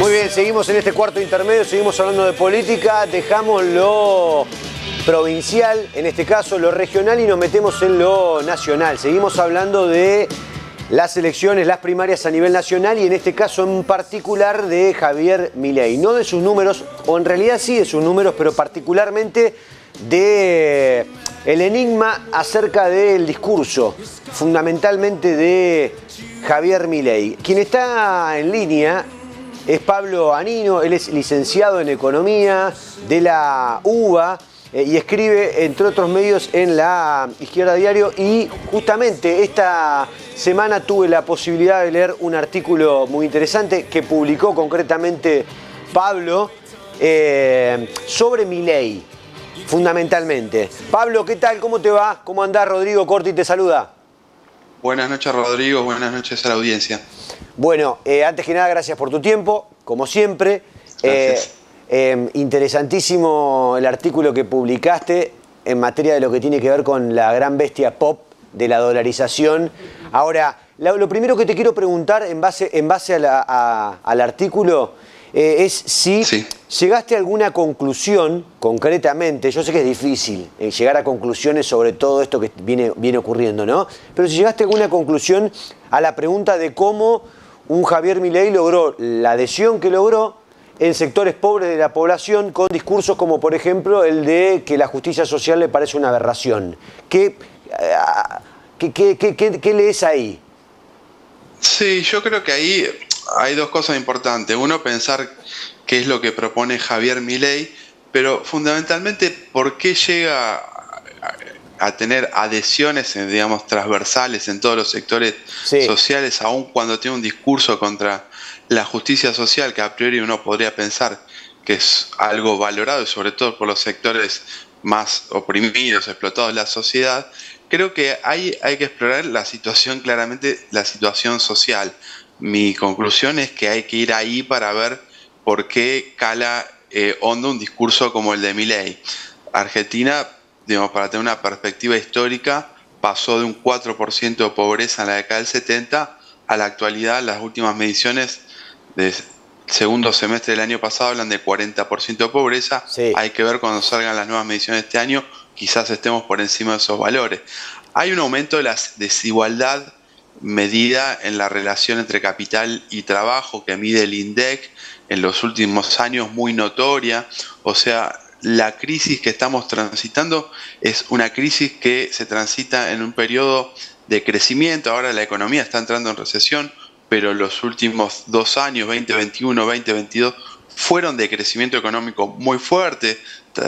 Muy bien, seguimos en este cuarto intermedio, seguimos hablando de política, dejamos lo provincial, en este caso lo regional, y nos metemos en lo nacional. Seguimos hablando de las elecciones, las primarias a nivel nacional y en este caso en particular de Javier Milei. No de sus números, o en realidad sí de sus números, pero particularmente de el enigma acerca del discurso, fundamentalmente de Javier Milei. Quien está en línea es Pablo Anino, él es licenciado en Economía de la UBA y escribe, entre otros medios, en La Izquierda Diario, y justamente esta semana tuve la posibilidad de leer un artículo muy interesante que publicó concretamente Pablo sobre Milei, fundamentalmente. Pablo, ¿qué tal? ¿Cómo te va? ¿Cómo andás? Rodrigo Corti te saluda. Buenas noches, Rodrigo. Buenas noches a la audiencia. Bueno, antes que nada, gracias por tu tiempo, como siempre. Gracias. Interesantísimo el artículo que publicaste en materia de lo que tiene que ver con la gran bestia pop de la dolarización. Ahora, lo primero que te quiero preguntar en base al artículo es si llegaste a alguna conclusión concretamente. Yo sé que es difícil llegar a conclusiones sobre todo esto que viene ocurriendo, ¿no? Pero si llegaste a alguna conclusión a la pregunta de cómo un Javier Milei logró la adhesión que logró en sectores pobres de la población con discursos como, por ejemplo, el de que la justicia social le parece una aberración. ¿Qué lees ahí? Sí, yo creo que ahí hay dos cosas importantes. Uno, pensar qué es lo que propone Javier Milei, pero fundamentalmente por qué llega a tener adhesiones, digamos, transversales en todos los sectores sociales, aun cuando tiene un discurso contra la justicia social, que a priori uno podría pensar que es algo valorado, y sobre todo por los sectores más oprimidos, explotados de la sociedad. Creo que hay que explorar la situación, claramente la situación social. Mi conclusión es que hay que ir ahí para ver por qué cala hondo un discurso como el de Milei. Argentina, digamos, para tener una perspectiva histórica, pasó de un 4% de pobreza en la década del 70 a la actualidad. Las últimas mediciones del segundo semestre del año pasado hablan de 40% de pobreza. Hay que ver cuando salgan las nuevas mediciones de este año, quizás estemos por encima de esos valores. Hay un aumento de la desigualdad medida en la relación entre capital y trabajo que mide el INDEC en los últimos años, muy notoria. O sea, la crisis que estamos transitando es una crisis que se transita en un periodo de crecimiento. Ahora la economía está entrando en recesión, pero los últimos 2 años, 2021, 2022, fueron de crecimiento económico muy fuerte.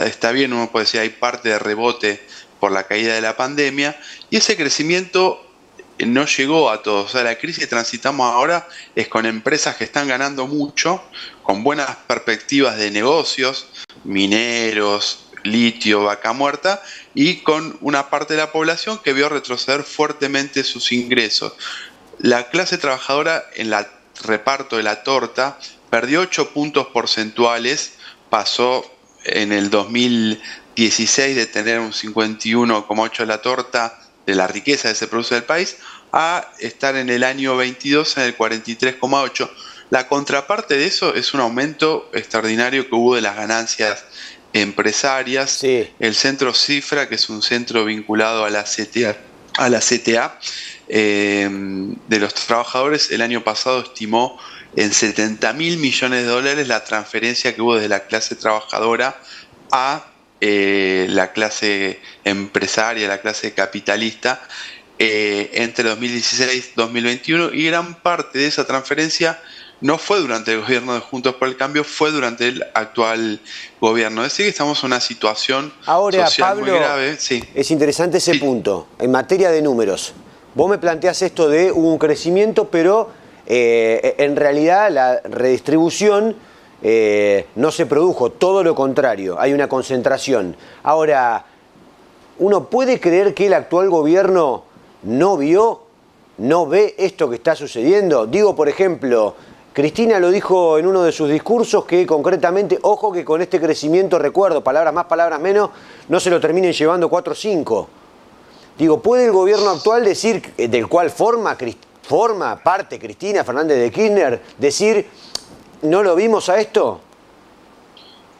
Está bien, uno puede decir, hay parte de rebote por la caída de la pandemia, y ese crecimiento no llegó a todos. O sea, la crisis que transitamos ahora es con empresas que están ganando mucho, con buenas perspectivas de negocios, mineros, litio, vaca muerta, y con una parte de la población que vio retroceder fuertemente sus ingresos. La clase trabajadora en el reparto de la torta perdió 8 puntos porcentuales, pasó en el 2016 de tener un 51,8 de la torta de la riqueza que se produce en el país, a estar en el año 22 en el 43,8. La contraparte de eso es un aumento extraordinario que hubo de las ganancias empresarias. El centro Cifra, que es un centro vinculado a la CTA, de los trabajadores, el año pasado estimó en 70.000 millones de dólares la transferencia que hubo desde la clase trabajadora a la clase empresaria, la clase capitalista, entre 2016 y 2021, y gran parte de esa transferencia no fue durante el gobierno de Juntos por el Cambio, fue durante el actual gobierno. Es decir, que estamos en una situación social, Pablo, muy grave. Es interesante ese punto. En materia de números, vos me planteás esto de hubo un crecimiento, pero en realidad la redistribución no se produjo, todo lo contrario, hay una concentración. Ahora, ¿uno puede creer que el actual gobierno no ve esto que está sucediendo? Digo, por ejemplo, Cristina lo dijo en uno de sus discursos, que concretamente, ojo que con este crecimiento, recuerdo, palabras más, palabras menos, no se lo terminen llevando 4 o 5. Digo, ¿puede el gobierno actual decir, del cual forma parte Cristina Fernández de Kirchner, decir, ¿No lo vimos a esto?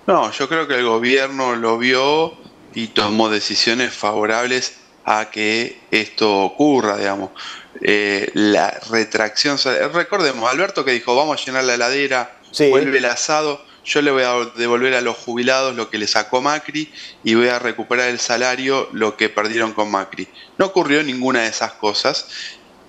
No, yo creo que el gobierno lo vio y tomó decisiones favorables a que esto ocurra, digamos. La retracción, recordemos, Alberto que dijo, vamos a llenar la heladera, Sí. vuelve el asado, yo le voy a devolver a los jubilados lo que le sacó Macri y voy a recuperar el salario, lo que perdieron con Macri. No ocurrió ninguna de esas cosas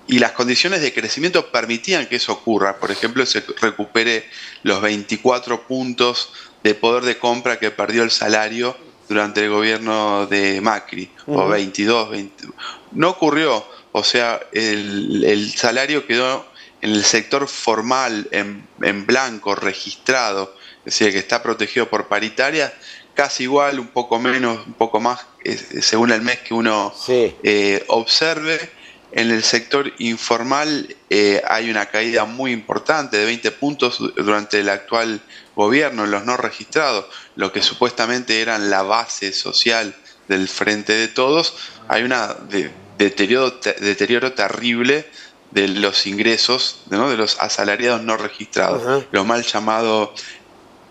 y las condiciones de crecimiento permitían que eso ocurra. Por ejemplo, se recupere los 24 puntos de poder de compra que perdió el salario durante el gobierno de Macri, o 22, 20. No ocurrió, o sea, el salario quedó en el sector formal, en blanco, registrado, es decir, que está protegido por paritaria, casi igual, un poco menos, un poco más, según el mes que uno Sí. observe. En el sector informal hay una caída muy importante de 20 puntos durante el actual gobierno en los no registrados, lo que supuestamente eran la base social del Frente de Todos. Hay un deterioro terrible de los ingresos, ¿no?, de los asalariados no registrados, Ajá. lo mal llamado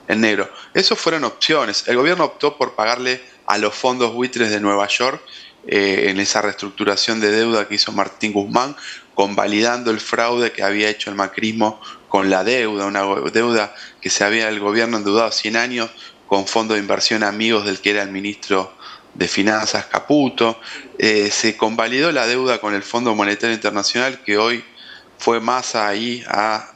en negro. Esas fueron opciones. El gobierno optó por pagarle a los fondos buitres de Nueva York en esa reestructuración de deuda que hizo Martín Guzmán, convalidando el fraude que había hecho el macrismo con la deuda, una deuda que se había el gobierno endeudado 100 años con fondos de inversión amigos del que era el ministro de Finanzas Caputo. Se convalidó la deuda con el Fondo Monetario Internacional, que hoy fue Massa ahí a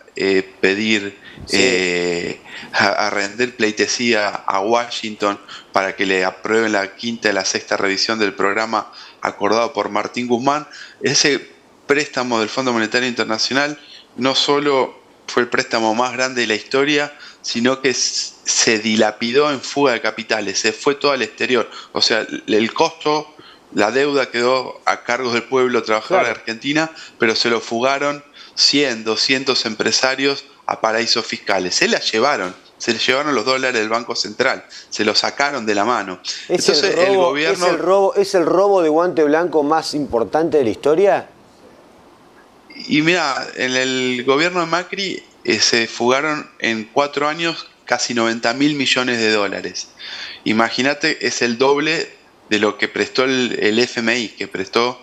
pedir, Sí. a rendir pleitesía a Washington para que le aprueben la quinta y la sexta revisión del programa acordado por Martín Guzmán. Ese préstamo del Fondo Monetario Internacional no solo fue el préstamo más grande de la historia, sino que se dilapidó en fuga de capitales, se fue todo al exterior. O sea, el costo, la deuda quedó a cargo del pueblo trabajador de Claro. Argentina, pero se lo fugaron 100, 200 empresarios a paraísos fiscales. Se le llevaron los dólares del Banco Central, se los sacaron de la mano. ¿Es el Entonces el robo, gobierno, es el robo de guante blanco más importante de la historia? y mira, en el gobierno de Macri se fugaron en 4 años casi 90.000 millones de dólares. Imagínate, es el doble de lo que prestó el FMI, que prestó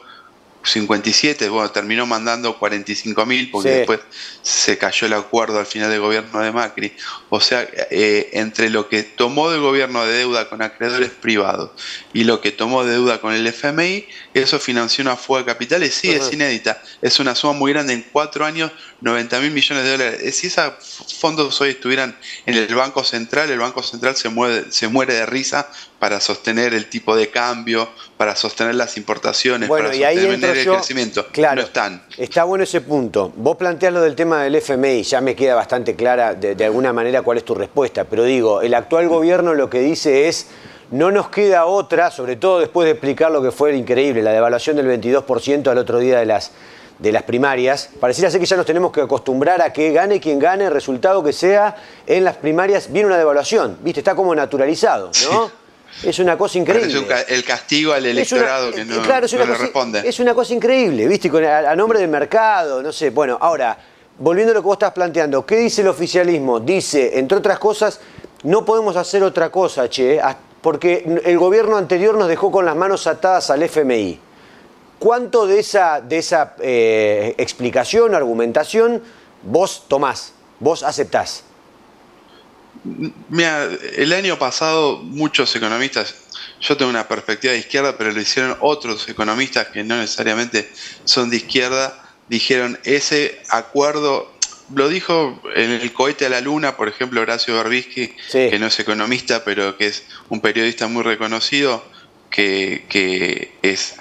57, bueno, terminó mandando 45.000 porque Sí. después se cayó el acuerdo al final del gobierno de Macri. O sea, entre lo que tomó del gobierno de deuda con acreedores privados y lo que tomó de deuda con el FMI, eso financió una fuga de capitales. Sí, es Ajá. inédita, es una suma muy grande, en 4 años 90.000 millones de dólares. Si esos fondos hoy estuvieran en el Banco Central se muere de risa para sostener el tipo de cambio, para sostener las importaciones, Bueno, para y ahí sostener entro el yo. crecimiento. No Claro, están. está bueno ese punto. Vos planteás lo del tema del FMI, ya me queda bastante clara de alguna manera cuál es tu respuesta, pero digo, el actual gobierno lo que dice es, no nos queda otra, sobre todo después de explicar lo que fue increíble, la devaluación del 22% al otro día de las primarias. Pareciera ser que ya nos tenemos que acostumbrar a que gane quien gane, el resultado que sea, en las primarias viene una devaluación, ¿viste? Está como naturalizado, ¿no? Sí. Es una cosa increíble. El castigo al electorado que no, claro, no le responde. es una cosa increíble, ¿viste? A nombre del mercado, no sé. Bueno, ahora, volviendo a lo que vos estás planteando, ¿qué dice el oficialismo? Dice, entre otras cosas, no podemos hacer otra cosa, che, porque el gobierno anterior nos dejó con las manos atadas al FMI. ¿Cuánto de esa explicación, argumentación, vos tomás, vos aceptás? Mira, el año pasado muchos economistas, yo tengo una perspectiva de izquierda, pero lo hicieron otros economistas que no necesariamente son de izquierda, dijeron ese acuerdo, lo dijo en el cohete a la luna, por ejemplo, Horacio Berbisky, Sí. que no es economista, pero que es un periodista muy reconocido, que es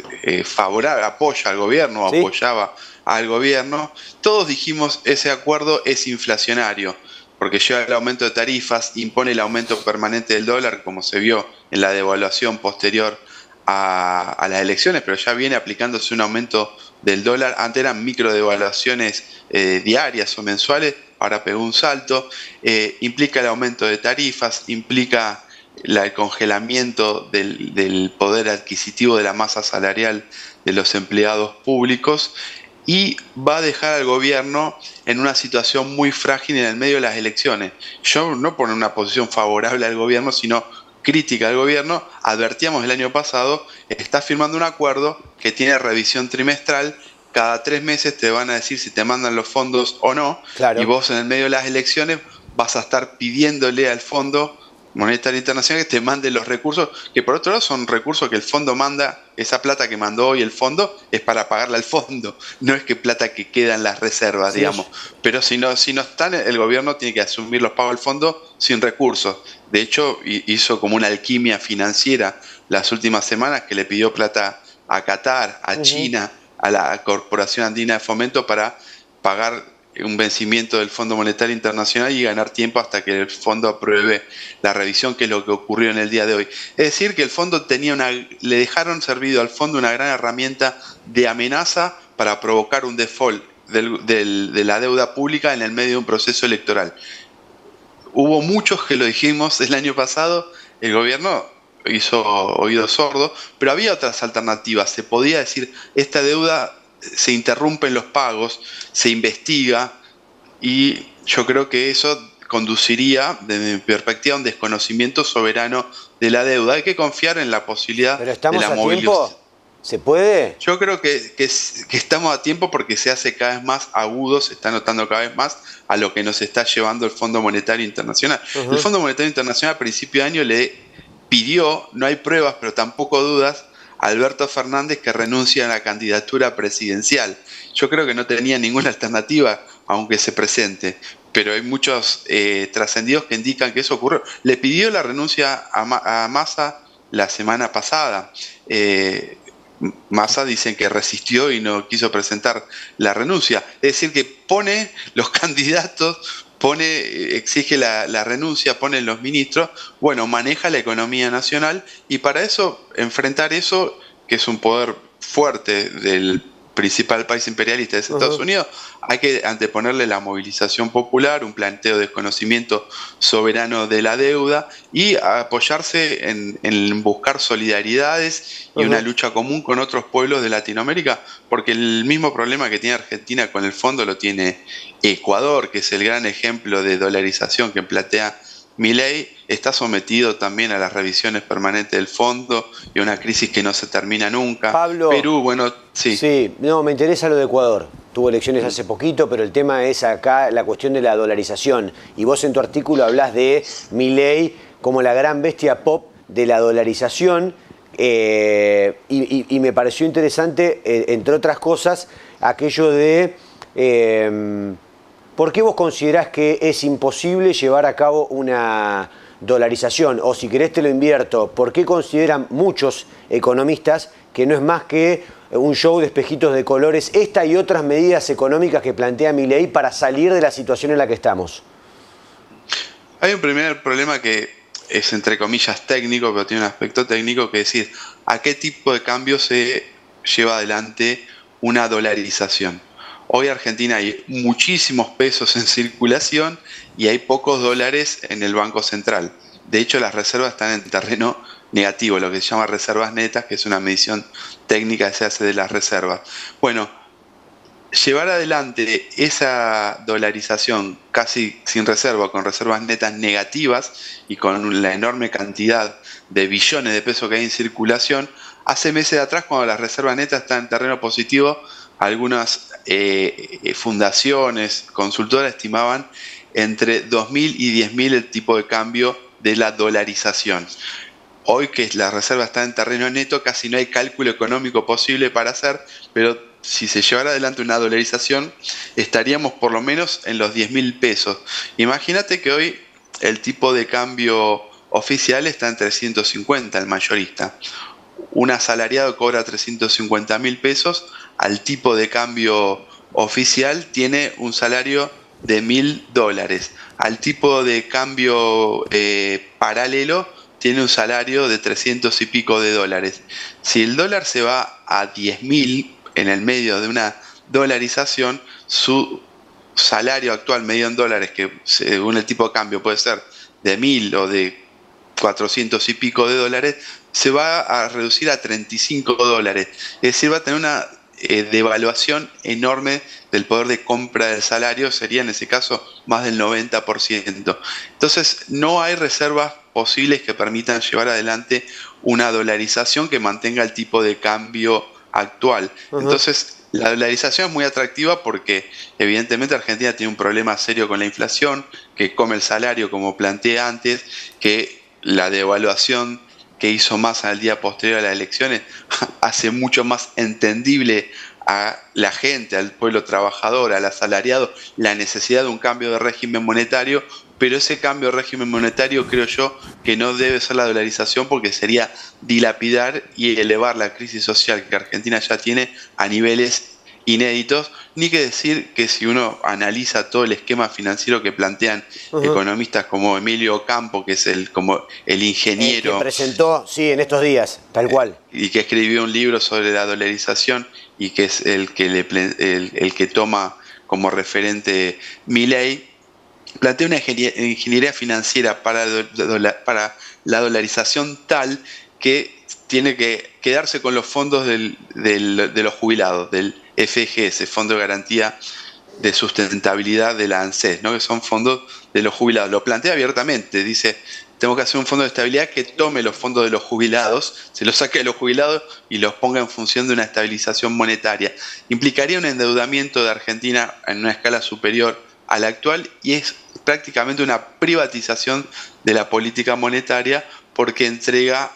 favorable, apoya al gobierno, ¿Sí? apoyaba al gobierno. Todos dijimos ese acuerdo es inflacionario, porque lleva el aumento de tarifas, impone el aumento permanente del dólar, como se vio en la devaluación posterior a las elecciones, pero ya viene aplicándose un aumento del dólar. Antes eran micro devaluaciones diarias o mensuales, ahora pegó un salto. Implica el aumento de tarifas, implica el congelamiento del poder adquisitivo de la masa salarial de los empleados públicos. y va a dejar al gobierno en una situación muy frágil en el medio de las elecciones. Yo no por una posición favorable al gobierno, sino crítica al gobierno, advertíamos el año pasado, está firmando un acuerdo que tiene revisión trimestral, cada 3 meses te van a decir si te mandan los fondos o no, y Claro. vos en el medio de las elecciones vas a estar pidiéndole al Fondo Monetario Internacional que te mande los recursos, que por otro lado son recursos que el fondo manda, esa plata que mandó hoy el fondo es para pagarle al fondo, no es que plata que queda en las reservas, Sí. digamos. Pero si no están, el gobierno tiene que asumir los pagos del fondo sin recursos. De hecho, hizo como una alquimia financiera las últimas semanas que le pidió plata a Qatar, a Ujú. China, a la Corporación Andina de Fomento para pagar un vencimiento del Fondo Monetario Internacional y ganar tiempo hasta que el fondo apruebe la revisión, que es lo que ocurrió en el día de hoy. Es decir, que el fondo le dejaron servido al fondo una gran herramienta de amenaza para provocar un default de la deuda pública en el medio de un proceso electoral. Hubo muchos que lo dijimos el año pasado, el gobierno hizo oído sordo, pero había otras alternativas. Se podía decir, esta deuda se interrumpen los pagos, se investiga, y yo creo que eso conduciría, desde mi perspectiva, a un desconocimiento soberano de la deuda. Hay que confiar en la posibilidad ¿Pero de estamos la a movilización. tiempo? ¿Se puede? Yo creo que estamos a tiempo porque se hace cada vez más agudo, se está notando cada vez más a lo que nos está llevando el Fondo Monetario Internacional. El Ujú. Fondo Monetario Internacional a principio de año le pidió, no hay pruebas, pero tampoco dudas, a Alberto Fernández que renuncie a la candidatura presidencial. Yo creo que no tenía ninguna alternativa, aunque se presente, pero hay muchos trascendidos que indican que eso ocurrió. Le pidió la renuncia a Massa la semana pasada. Massa dicen que resistió y no quiso presentar la renuncia. Es decir, que pone los candidatos, exige la renuncia, pone los ministros, bueno, maneja la economía nacional y para eso, enfrentar eso, que es un poder fuerte del principal país imperialista, es Estados Ujú. Unidos, hay que anteponerle la movilización popular, un planteo de desconocimiento soberano de la deuda y apoyarse en buscar solidaridades y una Ujú. lucha común con otros pueblos de Latinoamérica, porque el mismo problema que tiene Argentina con el fondo lo tiene Ecuador, que es el gran ejemplo de dolarización que plantea Milei, está sometido también a las revisiones permanentes del fondo y a una crisis que no se termina nunca. Pablo, Perú, bueno, sí. sí, no, me interesa lo de Ecuador. Tuvo elecciones hace poquito, pero el tema es acá la cuestión de la dolarización. Y vos en tu artículo hablás de Milei como la gran bestia pop de la dolarización. Y me pareció interesante, entre otras cosas, aquello de ¿por qué vos considerás que es imposible llevar a cabo una dolarización? O si querés te lo invierto, ¿por qué consideran muchos economistas que no es más que un show de espejitos de colores esta y otras medidas económicas que plantea Milei para salir de la situación en la que estamos? Hay un primer problema que es entre comillas técnico, pero tiene un aspecto técnico, que es decir, ¿a qué tipo de cambio se lleva adelante una dolarización? Hoy en Argentina hay muchísimos pesos en circulación y hay pocos dólares en el Banco Central. De hecho, las reservas están en terreno negativo, lo que se llama reservas netas, que es una medición técnica que se hace de las reservas. Bueno, llevar adelante esa dolarización casi sin reserva, con reservas netas negativas y con la enorme cantidad de billones de pesos que hay en circulación, hace meses atrás, cuando las reservas netas están en terreno positivo, algunas fundaciones, consultoras estimaban entre 2.000 y 10.000 el tipo de cambio de la dolarización. Hoy que la reserva está en terreno neto, casi no hay cálculo económico posible para hacer, pero si se llevara adelante una dolarización, estaríamos por lo menos en los 10.000 pesos. Imagínate que hoy el tipo de cambio oficial está en 350, el mayorista. Un asalariado cobra 350.000 pesos, al tipo de cambio oficial tiene un salario de $1.000. Al tipo de cambio paralelo tiene un salario de 300 y pico de dólares. Si el dólar se va a 10.000 en el medio de una dolarización, su salario actual medio en dólares, que según el tipo de cambio puede ser de 1.000 o de 400 y pico de dólares, se va a reducir a 35 dólares. Es decir, va a tener una devaluación enorme del poder de compra del salario, sería en ese caso más del 90%. Entonces no hay reservas posibles que permitan llevar adelante una dolarización que mantenga el tipo de cambio actual. Entonces la dolarización es muy atractiva porque evidentemente Argentina tiene un problema serio con la inflación, que come el salario como planteé antes, que la devaluación que hizo Massa al día posterior a las elecciones hace mucho más entendible a la gente, al pueblo trabajador, al asalariado, la necesidad de un cambio de régimen monetario, pero ese cambio de régimen monetario creo yo que no debe ser la dolarización porque sería dilapidar y elevar la crisis social que Argentina ya tiene a niveles inéditos, ni que decir que si uno analiza todo el esquema financiero que plantean economistas como Emilio Campo, que es como el ingeniero que presentó, sí, en estos días, tal cual. Y que escribió un libro sobre la dolarización y que es el que toma como referente Milei, plantea una ingeniería financiera para la dolarización tal que tiene que quedarse con los fondos de los jubilados, del FGS, Fondo de Garantía de Sustentabilidad de la ANSES, ¿no? Que son fondos de los jubilados. Lo plantea abiertamente, dice, tengo que hacer un fondo de estabilidad que tome los fondos de los jubilados, se los saque de los jubilados y los ponga en función de una estabilización monetaria. Implicaría un endeudamiento de Argentina en una escala superior a la actual y es prácticamente una privatización de la política monetaria porque entrega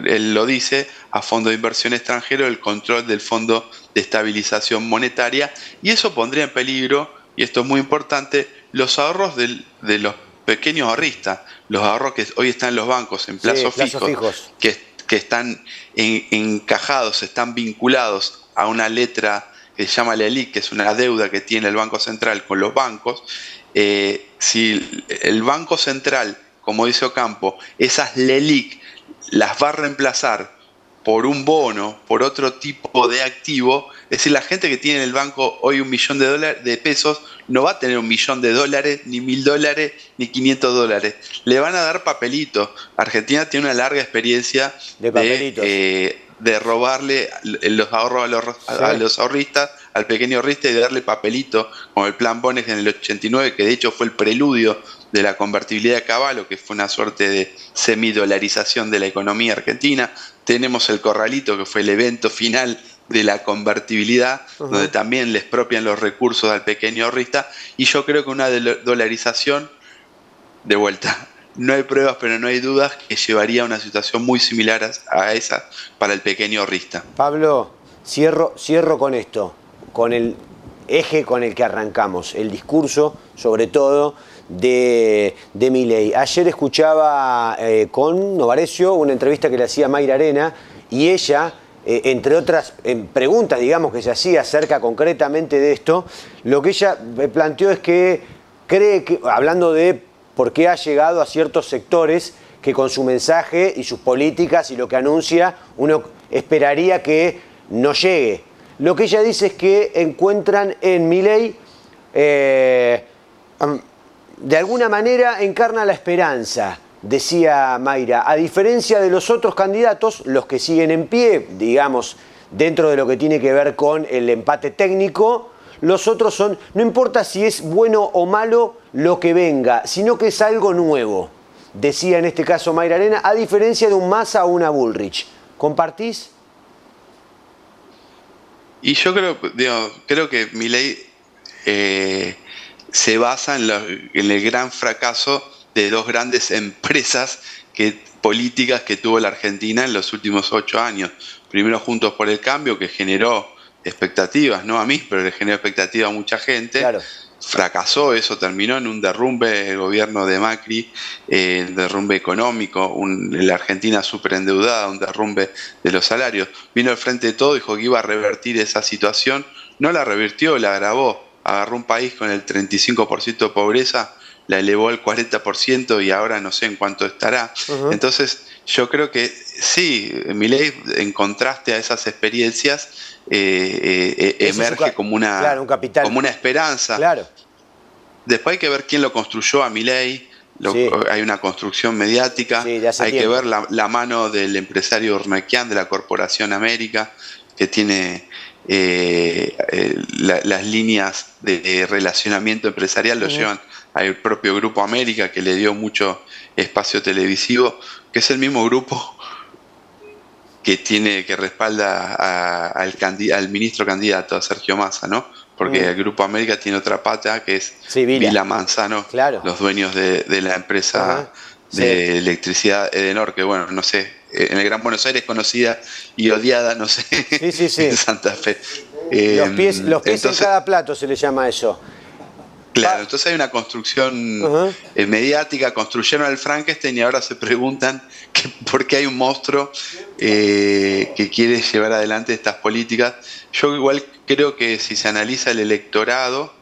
él lo dice, a Fondo de Inversión Extranjero el control del Fondo de Estabilización Monetaria y eso pondría en peligro, y esto es muy importante, los ahorros de los pequeños ahorristas, los ahorros que hoy están en los bancos en plazos fijos, que están encajados, están vinculados a una letra que se llama LELIQ, que es una deuda que tiene el Banco Central con los bancos. Si el Banco Central, como dice Ocampo, esas LELIQ las va a reemplazar por un bono, por otro tipo de activo, es decir, la gente que tiene en el banco hoy $1.000.000 de pesos no va a tener $1.000.000, ni $1.000, ni $500. Le van a dar papelitos. Argentina tiene una larga experiencia de robarle los ahorros a los ahorristas, al pequeño ahorrista y de darle papelito, como el plan Bones en el 89, que de hecho fue el preludio de la convertibilidad de Cavallo, que fue una suerte de semidolarización de la economía argentina. Tenemos el corralito, que fue el evento final de la convertibilidad, donde también le expropian los recursos al pequeño ahorrista, y yo creo que una dolarización, de vuelta, no hay pruebas pero no hay dudas, que llevaría a una situación muy similar a esa para el pequeño ahorrista. Pablo, cierro con esto, con el eje con el que arrancamos, el discurso, sobre todo, de Milei. Ayer escuchaba con Novarecio una entrevista que le hacía Mayra Arena y ella, entre otras preguntas, digamos, que se hacía acerca concretamente de esto, lo que ella planteó es que cree que, hablando de por qué ha llegado a ciertos sectores que con su mensaje y sus políticas y lo que anuncia, uno esperaría que no llegue. Lo que ella dice es que encuentran en Milei de alguna manera encarna la esperanza, decía Mayra, a diferencia de los otros candidatos, los que siguen en pie, digamos, dentro de lo que tiene que ver con el empate técnico, los otros son, no importa si es bueno o malo lo que venga, sino que es algo nuevo, decía en este caso Mayra Arena, a diferencia de un Massa o una Bullrich. ¿Compartís? Y yo creo que Milei se basa en el gran fracaso de dos grandes empresas políticas que tuvo la Argentina en los últimos 8 años. Primero Juntos por el Cambio, que generó expectativas, no a mí, pero le generó expectativas a mucha gente. Claro. Fracasó, eso terminó en un derrumbe del gobierno de Macri, un derrumbe económico, la Argentina súper endeudada, un derrumbe de los salarios. Vino al frente de todo, dijo que iba a revertir esa situación, no la revirtió, la agravó. Agarró un país con el 35% de pobreza, la elevó al 40% y ahora no sé en cuánto estará. Entonces yo creo que sí, Milei, en contraste a esas experiencias, emerge como un capital, como una esperanza. Claro. Después hay que ver quién lo construyó a Milei. Hay una construcción mediática, hay que ver la mano del empresario Urnequian de la Corporación América, que tiene las líneas de relacionamiento empresarial, lo llevan al propio Grupo América, que le dio mucho espacio televisivo, que es el mismo grupo que respalda al ministro candidato, a Sergio Massa, ¿no? Porque el Grupo América tiene otra pata, que es Vila Manzano, claro, los dueños de la empresa de electricidad Edenor, que bueno, no sé, en el Gran Buenos Aires conocida y odiada, no sé, en Santa Fe. Los pies entonces, en cada plato se le llama eso. Claro, entonces hay una construcción mediática, construyeron al Frankenstein y ahora se preguntan por qué hay un monstruo que quiere llevar adelante estas políticas. Yo igual creo que si se analiza el electorado,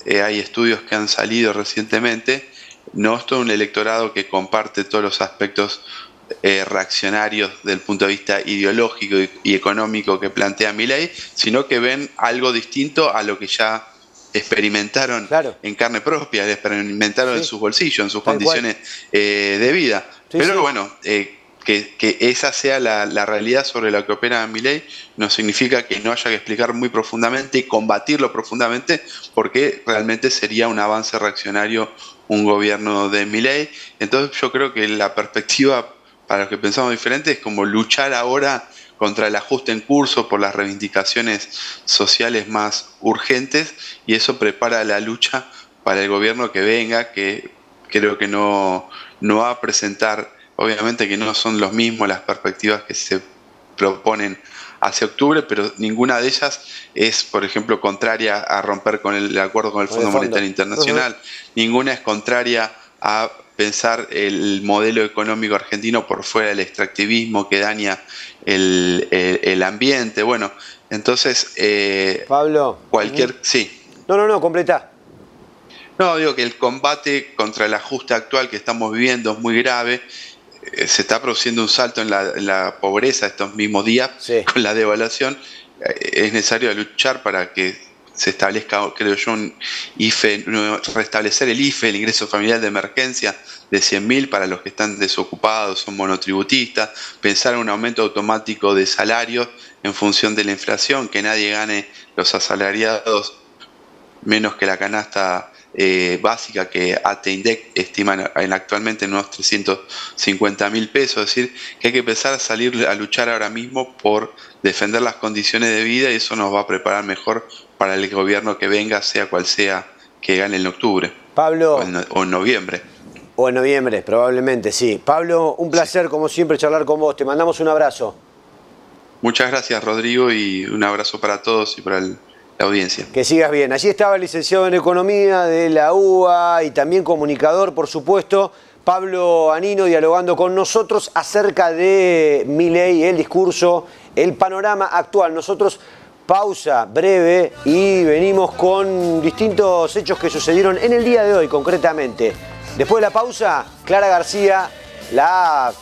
hay estudios que han salido recientemente, no es todo un electorado que comparte todos los aspectos reaccionarios del punto de vista ideológico y económico que plantea Milei, sino que ven algo distinto a lo que ya experimentaron en carne propia, experimentaron en sus bolsillos, en sus condiciones de vida. Pero bueno, que esa sea la realidad sobre lo que opera Milei no significa que no haya que explicar muy profundamente y combatirlo profundamente, porque realmente sería un avance reaccionario un gobierno de Milei. Entonces yo creo que la perspectiva para los que pensamos diferente es como luchar ahora contra el ajuste en curso por las reivindicaciones sociales más urgentes, y eso prepara la lucha para el gobierno que venga, que creo que no va a presentar, obviamente que no son los mismos las perspectivas que se proponen hacia octubre, pero ninguna de ellas es, por ejemplo, contraria a romper con el acuerdo con el Fondo Monetario Internacional, ninguna es contraria a pensar el modelo económico argentino por fuera del extractivismo que daña el ambiente. Bueno, entonces Pablo, sí. No, completa. No, digo que el combate contra el ajuste actual que estamos viviendo es muy grave. Se está produciendo un salto en la pobreza estos mismos días con la devaluación. Es necesario luchar para que se establezca, creo yo, un IFE, restablecer el IFE, el ingreso familiar de emergencia, de 100.000 para los que están desocupados, son monotributistas, pensar en un aumento automático de salarios en función de la inflación, que nadie gane, los asalariados, menos que la canasta básica que ATEINDEC estiman actualmente en unos 350.000 pesos. Es decir, que hay que empezar a salir a luchar ahora mismo por defender las condiciones de vida, y eso nos va a preparar mejor para el gobierno que venga, sea cual sea que gane en octubre. Pablo, o en noviembre. O en noviembre, probablemente, sí. Pablo, un placer, como siempre, charlar con vos. Te mandamos un abrazo. Muchas gracias, Rodrigo, y un abrazo para todos y para la audiencia. Que sigas bien. Allí estaba el licenciado en Economía de la UBA y también comunicador, por supuesto, Pablo Anino, dialogando con nosotros acerca de Milei, el discurso, el panorama actual. Nosotros, pausa breve y venimos con distintos hechos que sucedieron en el día de hoy, concretamente. Después de la pausa, Clara García, la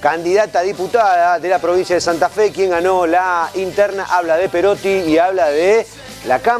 candidata a diputada de la provincia de Santa Fe, quien ganó la interna, habla de Perotti y habla de la Cámara.